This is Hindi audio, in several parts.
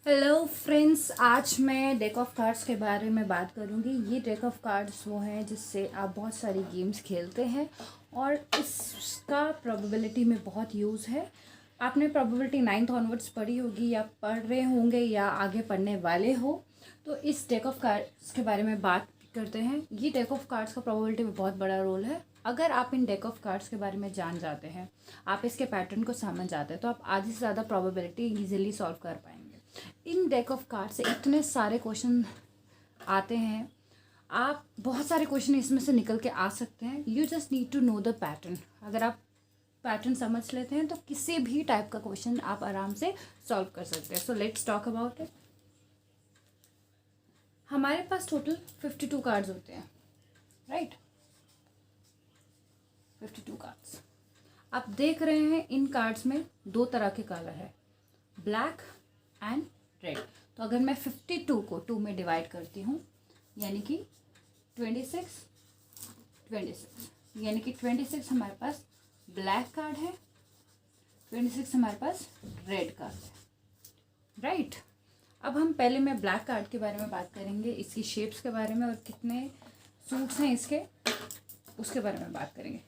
हेलो फ्रेंड्स, आज मैं डेक ऑफ कार्ड्स के बारे में बात करूंगी। ये डेक ऑफ कार्ड्स वो हैं जिससे आप बहुत सारी गेम्स खेलते हैं और इसका प्रोबेबिलिटी में बहुत यूज़ है। आपने प्रोबेबिलिटी 9th ऑनवर्ड्स पढ़ी होगी या पढ़ रहे होंगे या आगे पढ़ने वाले हो, तो इस डेक ऑफ कार्ड्स के बारे में बात करते हैं। ये डेक ऑफ कार्ड्स का प्रोबेबिलिटी में बहुत बड़ा रोल है। अगर आप इन डेक ऑफ कार्ड्स के बारे में जान जाते हैं, आप इसके पैटर्न को समझ जाते हैं, तो आप आधी से ज़्यादा प्रोबेबिलिटी ईजिली सॉल्व कर पाएंगे। इन डेक ऑफ कार्ड से इतने सारे क्वेश्चन आते हैं, आप बहुत सारे क्वेश्चन इसमें से निकल के आ सकते हैं। You just need to know the pattern. अगर आप पैटर्न समझ लेते हैं तो किसी भी टाइप का क्वेश्चन आप आराम से सॉल्व कर सकते हैं। So let's talk about it. हमारे पास टोटल 52 कार्ड्स होते हैं, राइट? 52 कार्ड्स आप देख रहे हैं। इन कार्ड्स में दो तरह के कलर है, ब्लैक एंड रेड। तो अगर मैं 52 को 2 में डिवाइड करती हूँ, यानी कि 26 यानी कि 26 हमारे पास ब्लैक कार्ड है, 26 हमारे पास रेड कार्ड है, राइट? अब हम पहले मैं ब्लैक कार्ड के बारे में बात करेंगे, इसकी शेप्स के बारे में और कितने सूट्स हैं इसके, उसके बारे में बात करेंगे।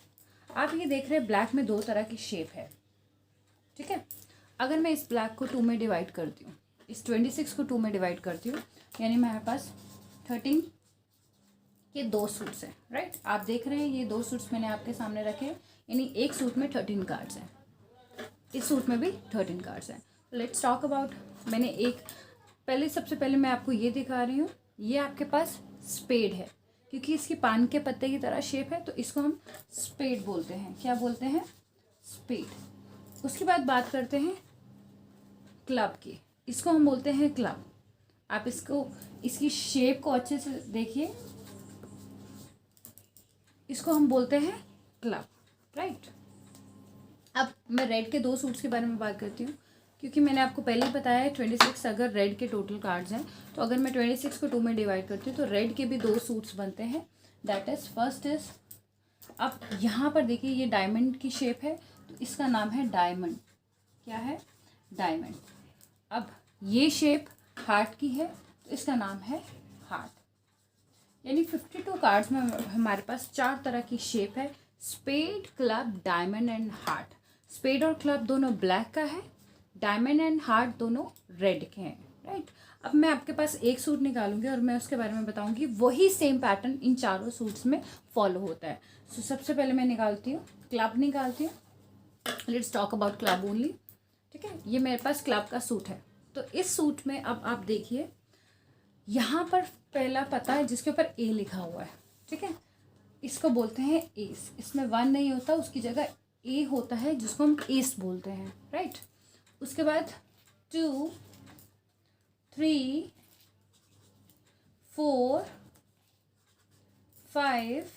आप ये देख रहे हैं ब्लैक में दो तरह की शेप है, ठीक है? अगर मैं इस ब्लैक को 2 में डिवाइड करती हूँ, इस 26 को 2 में डिवाइड करती हूँ, यानी मेरे पास 13 के 2 सूट्स हैं, राइट? आप देख रहे हैं ये 2 सूट्स मैंने आपके सामने रखे हैं, यानी एक सूट में 13 कार्ड्स हैं, इस सूट में भी 13 कार्ड्स हैं। Let's talk about. मैंने सबसे पहले मैं आपको ये दिखा रही हूँ। ये आपके पास स्पेड है, क्योंकि इसकी पान के पत्ते की तरह शेप है, तो इसको हम स्पेड बोलते हैं। क्या बोलते हैं? स्पेड। उसके बाद बात करते हैं क्लब की। इसको हम बोलते हैं क्लब। आप इसकी शेप को अच्छे से देखिए, इसको हम बोलते हैं क्लब, राइट? अब मैं रेड के 2 सूट्स के बारे में बात करती हूँ, क्योंकि मैंने आपको पहले ही बताया है 26 अगर रेड के टोटल कार्ड्स हैं, तो अगर मैं 26 को 2 में डिवाइड करती हूँ तो रेड के भी 2 सूट्स बनते हैं। दैट इज फर्स्ट इज, अब यहाँ पर देखिए ये डायमंड की शेप है, तो इसका नाम है डायमंड। क्या है? डायमंड। अब ये शेप हार्ट की है, तो इसका नाम है हार्ट। यानी 52 कार्ड्स में हमारे पास 4 तरह की शेप है, spade, club, diamond and heart. Spade और क्लब दोनों ब्लैक का है, डायमंड एंड हार्ट दोनों रेड के हैं, राइट? अब मैं आपके पास एक सूट निकालूंगी और मैं उसके बारे में बताऊंगी। वही सेम पैटर्न इन चारों सूट्स में फॉलो होता है। सो सबसे पहले मैं निकालती हूँ, क्लब निकालती हूँ। Let's talk about club only, ठीक है? ये मेरे पास क्लब का सूट है। तो इस सूट में अब आप देखिए, यहाँ पर पहला पता है जिसके ऊपर ए लिखा हुआ है, ठीक है? इसको बोलते हैं एस। इसमें 1 नहीं होता, उसकी जगह ए होता है, जिसको हम एस बोलते हैं, राइट? उसके बाद 2, 3, 4, 5,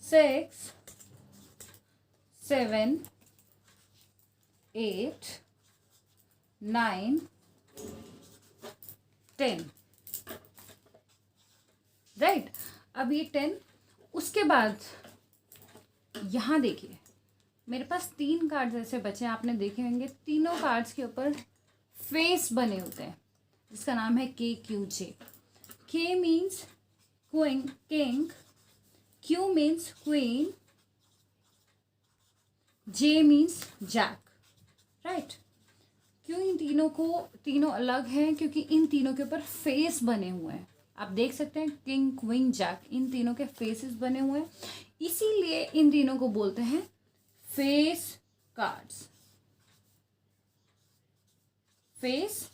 6, 7, 8, 9, 10, राइट? अब ये 10, उसके बाद यहाँ देखिए मेरे पास 3 कार्ड्स ऐसे बचे हैं, आपने देखे होंगे। तीनों कार्ड्स के ऊपर फेस बने होते हैं, जिसका नाम है KQJ। K means king, Q means queen, J means jack, right? क्यों इन तीनों अलग हैं? क्योंकि इन तीनों के ऊपर फेस बने हुए हैं। आप देख सकते हैं किंग, क्वीन, जैक, इन तीनों के फेसेस बने हुए हैं, इसीलिए इन तीनों को बोलते हैं फेस कार्ड्स। फेस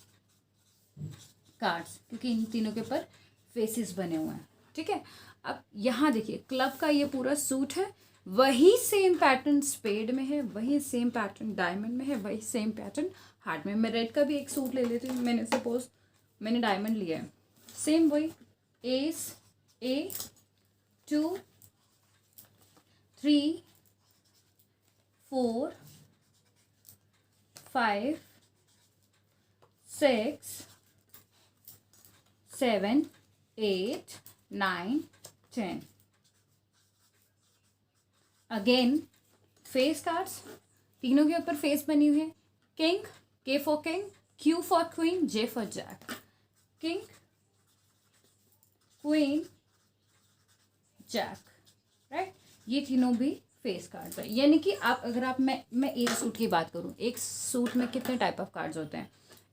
कार्ड्स, क्योंकि इन तीनों के ऊपर फेसेस बने हुए हैं, ठीक है? अब यहाँ देखिए क्लब का ये पूरा सूट है, वही सेम पैटर्न स्पेड में है, वही सेम पैटर्न डायमंड में है, वही सेम पैटर्न हार्ट में। मैं रेड का भी एक सूट ले लेती हूँ। मैंने डायमंड लिया है, सेम वही S, A, 2, 3, 4, 5, 6, 7, 8, 9, 10। Again face cards, तीनों के ऊपर फेस बनी हुई है। King, K for king, Q for queen, J for jack, king, queen, jack, right. ये तीनों भी फेस कार्ड्स है। यानी कि आप अगर आप मैं एक सूट की बात करूँ, एक सूट में कितने टाइप ऑफ कार्ड्स होते हैं?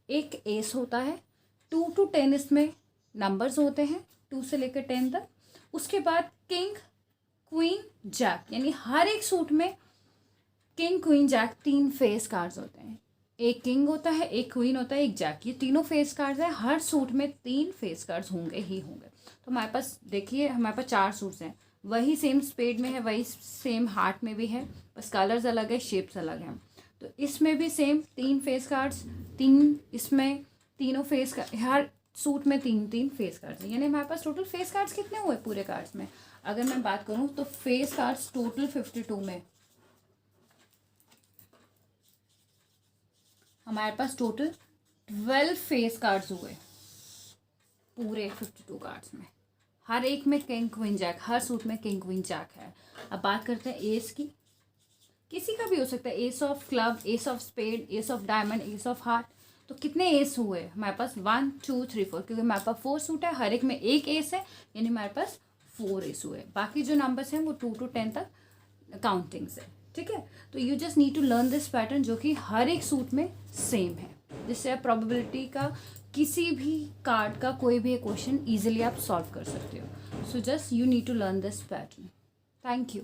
एक एस होता है, 2 to 10 इसमें नंबर्स होते हैं, 2 से लेकर 10 तक। उसके बाद किंग, क्वीन, जैक, यानी हर एक सूट में king, queen, jack 3 face cards होते हैं। एक किंग होता है, एक क्वीन होता है, एक जैक, ये तीनों फेस कार्ड्स हैं। हर सूट में 3 फेस कार्ड्स होंगे ही होंगे। तो हमारे पास देखिए, हमारे पास 4 सूट्स हैं, वही सेम स्पेड में है, वही सेम हार्ट में भी है, बस कलर्स अलग है, शेप्स अलग हैं। तो इसमें भी सेम 3 फेस कार्ड्स, 3 इसमें तीनों फेस का, हर सूट में 3 फेस कार्ड्स हैं। यानी हमारे पास टोटल फेस कार्ड्स कितने हुए पूरे कार्ड्स में? अगर मैं बात करूँ तो फेस कार्ड्स टोटल 52 में हमारे पास टोटल 12 फेस कार्ड्स हुए पूरे 52 कार्ड्स में। हर एक में किंग, क्वीन, जैक, हर सूट में किंग, क्वीन, जैक है। अब बात करते हैं एस की। किसी का भी हो सकता है, ace of club, ace of spade, ace of diamond, ace of heart. तो कितने एस हुए हमारे पास? 1 2 3 4, क्योंकि हमारे पास 4 सूट है, हर एक में एक एस है, यानी हमारे पास 4 एस हुए। बाकी जो नंबर्स हैं वो 2 to 10 तक काउंटिंग से, ठीक है। तो you just need to learn this pattern, जो कि हर एक सूट में सेम है, जिससे आप प्रोबेबिलिटी का किसी भी कार्ड का कोई भी क्वेश्चन ईजिली आप सॉल्व कर सकते हो। So just you need to learn this pattern. Thank you.